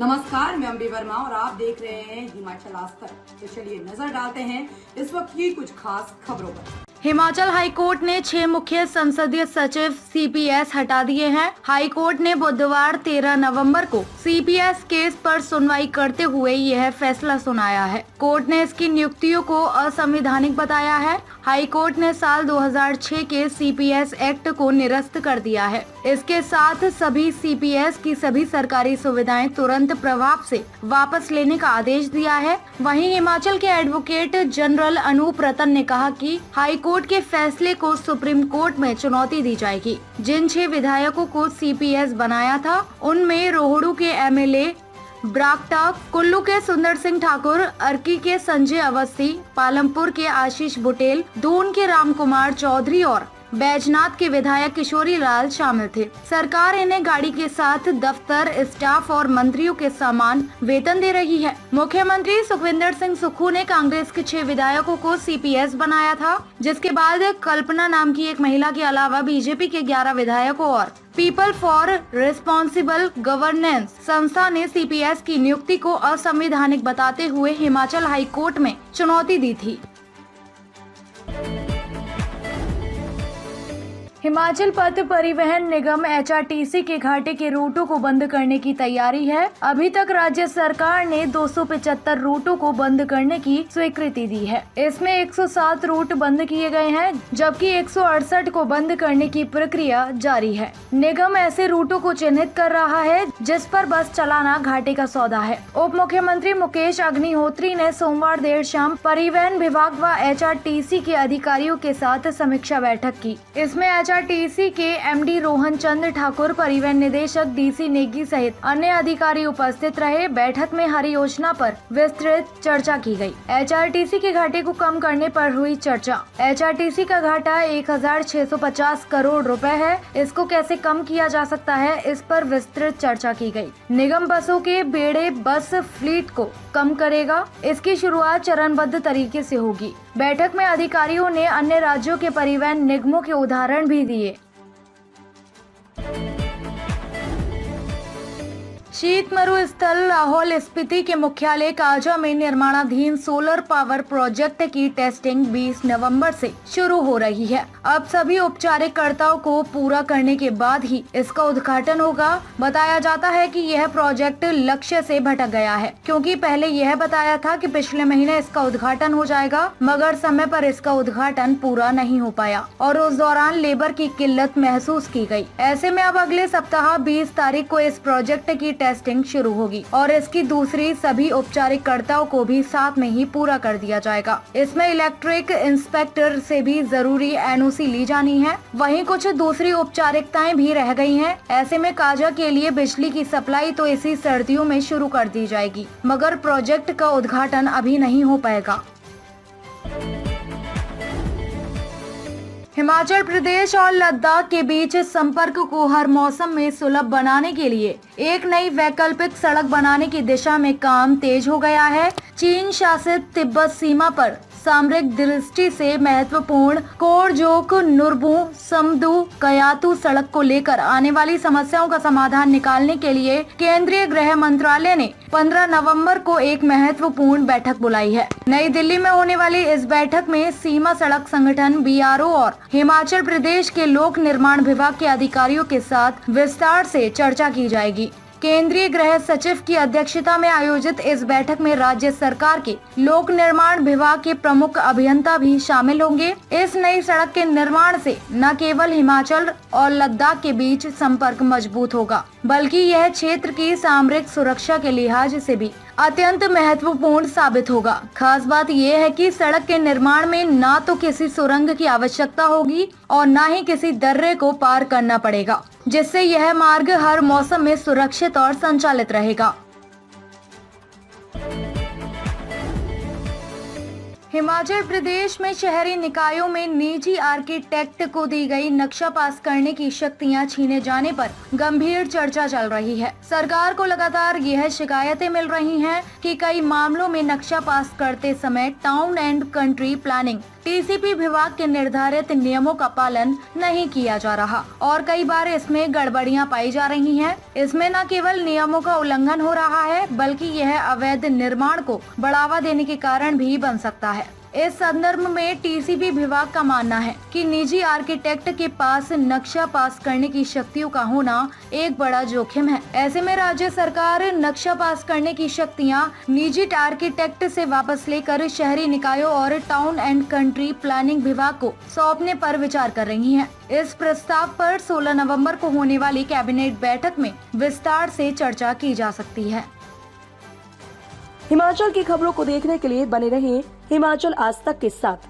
नमस्कार, मैं अम्बी वर्मा और आप देख रहे हैं हिमाचल आज तक। तो चलिए नजर डालते हैं इस वक्त की कुछ खास खबरों पर। हिमाचल हाईकोर्ट ने 6 मुख्य संसदीय सचिव सीपीएस हटा दिए हैं। हाईकोर्ट ने बुधवार 13 नवंबर को सीपीएस केस पर सुनवाई करते हुए यह फैसला सुनाया है। कोर्ट ने इसकी नियुक्तियों को असंवैधानिक बताया है। हाईकोर्ट ने साल 2006 के सीपीएस एक्ट को निरस्त कर दिया है। इसके साथ सभी सीपीएस की सभी सरकारी सुविधाएं तुरंत प्रभाव से वापस लेने का आदेश दिया है। वहीं हिमाचल के एडवोकेट जनरल अनूप रतन ने कहा कि हाईकोर्ट के फैसले को सुप्रीम कोर्ट में चुनौती दी जाएगी। जिन 6 विधायकों को सीपीएस बनाया था उनमें रोहडू के एमएलए ब्राक्टा, कुल्लू के सुंदर सिंह ठाकुर, अर्की के संजय अवस्थी, पालमपुर के आशीष बुटेल, दून के राम कुमार चौधरी और बैजनाथ के विधायक किशोरी लाल शामिल थे। सरकार इन्हें गाड़ी के साथ दफ्तर, स्टाफ और मंत्रियों के समान वेतन दे रही है। मुख्यमंत्री सुखविंदर सिंह सुक्खू ने कांग्रेस के 6 विधायकों को सीपीएस बनाया था, जिसके बाद कल्पना नाम की एक महिला के अलावा बीजेपी के 11 विधायकों और पीपल फॉर रिस्पॉन्सिबल गवर्नेंस संस्था ने सीपीएस की नियुक्ति को असंवैधानिक बताते हुए हिमाचल हाई कोर्ट में चुनौती दी थी। हिमाचल पथ परिवहन निगम एचआरटीसी के घाटे के रूटों को बंद करने की तैयारी है। अभी तक राज्य सरकार ने 275 रूटों को बंद करने की स्वीकृति दी है। इसमें 107 रूट बंद किए गए हैं, जबकि 168 को बंद करने की प्रक्रिया जारी है। निगम ऐसे रूटों को चिन्हित कर रहा है जिस पर बस चलाना घाटे का सौदा है। उप मुख्यमंत्री मुकेश अग्निहोत्री ने सोमवार देर शाम परिवहन विभाग व एचआरटीसी के अधिकारियों के साथ समीक्षा बैठक की। इसमें एचआरटीसी के एमडी रोहन चंद ठाकुर, परिवहन निदेशक डीसी नेगी सहित अन्य अधिकारी उपस्थित रहे। बैठक में हर योजना पर विस्तृत चर्चा की गई। एचआरटीसी के घाटे को कम करने पर हुई चर्चा। एचआरटीसी का घाटा 1650 करोड़ रुपए है। इसको कैसे कम किया जा सकता है, इस पर विस्तृत चर्चा की गई। निगम बसों के बेड़े बस फ्लीट को कम करेगा। इसकी शुरुआत चरणबद्ध तरीके से होगी। बैठक में अधिकारियों ने अन्य राज्यों के परिवहन निगमों के उदाहरण भी दिए। शीत मरुस्थल लाहौल स्पीति के मुख्यालय काजा में निर्माणाधीन सोलर पावर प्रोजेक्ट की टेस्टिंग 20 नवंबर से शुरू हो रही है। अब सभी औपचारिकताओं को पूरा करने के बाद ही इसका उद्घाटन होगा। बताया जाता है कि यह प्रोजेक्ट लक्ष्य से भटक गया है, क्योंकि पहले यह बताया था कि पिछले महीने इसका उद्घाटन हो जाएगा, मगर समय पर इसका उद्घाटन पूरा नहीं हो पाया और उस दौरान लेबर की किल्लत महसूस की गई। ऐसे में अब अगले सप्ताह 20 तारीख को इस प्रोजेक्ट की टेस्टिंग शुरू होगी और इसकी दूसरी सभी औपचारिकताओं को भी साथ में ही पूरा कर दिया जाएगा। इसमें इलेक्ट्रिक इंस्पेक्टर से भी जरूरी एनओसी ली जानी है। वहीं कुछ दूसरी औपचारिकताएं भी रह गई हैं। ऐसे में काजा के लिए बिजली की सप्लाई तो इसी सर्दियों में शुरू कर दी जाएगी, मगर प्रोजेक्ट का उद्घाटन अभी नहीं हो पाएगा। हिमाचल प्रदेश और लद्दाख के बीच संपर्क को हर मौसम में सुलभ बनाने के लिए एक नई वैकल्पिक सड़क बनाने की दिशा में काम तेज हो गया है। चीन शासित तिब्बत सीमा पर सामरिक दृष्टि से महत्वपूर्ण कोरजोक नुरबू समदू कयातू सड़क को लेकर आने वाली समस्याओं का समाधान निकालने के लिए केंद्रीय गृह मंत्रालय ने 15 नवंबर को एक महत्वपूर्ण बैठक बुलाई है। नई दिल्ली में होने वाली इस बैठक में सीमा सड़क संगठन बीआरओ और हिमाचल प्रदेश के लोक निर्माण विभाग के अधिकारियों के साथ विस्तार से चर्चा की जाएगी। केंद्रीय गृह सचिव की अध्यक्षता में आयोजित इस बैठक में राज्य सरकार के लोक निर्माण विभाग के प्रमुख अभियंता भी शामिल होंगे। इस नई सड़क के निर्माण से न केवल हिमाचल और लद्दाख के बीच संपर्क मजबूत होगा, बल्कि यह क्षेत्र की सामरिक सुरक्षा के लिहाज से भी अत्यंत महत्वपूर्ण साबित होगा। खास बात यह है कि सड़क के निर्माण में न तो किसी सुरंग की आवश्यकता होगी और न ही किसी दर्रे को पार करना पड़ेगा, जिससे यह मार्ग हर मौसम में सुरक्षित और संचालित रहेगा। हिमाचल प्रदेश में शहरी निकायों में निजी आर्किटेक्ट को दी गई नक्शा पास करने की शक्तियां छीने जाने पर गंभीर चर्चा चल रही है। सरकार को लगातार यह शिकायतें मिल रही हैं कि कई मामलों में नक्शा पास करते समय town and country planning TCP विभाग के निर्धारित नियमों का पालन नहीं किया जा रहा और कई बार इसमें गड़बड़ियां पाई जा रही हैं। इसमें न केवल नियमों का उल्लंघन हो रहा है बल्कि यह अवैध निर्माण को बढ़ावा देने के कारण भी बन सकता है। इस संदर्भ में टीसीपी विभाग का मानना है कि निजी आर्किटेक्ट के पास नक्शा पास करने की शक्तियों का होना एक बड़ा जोखिम है। ऐसे में राज्य सरकार नक्शा पास करने की शक्तियां निजी आर्किटेक्ट से वापस लेकर शहरी निकायों और टाउन एंड कंट्री प्लानिंग विभाग को सौंपने पर विचार कर रही है। इस प्रस्ताव पर 16 नवंबर को होने वाली कैबिनेट बैठक में विस्तार से चर्चा की जा सकती है। हिमाचल की खबरों को देखने के लिए बने रहें हिमाचल आज तक के साथ।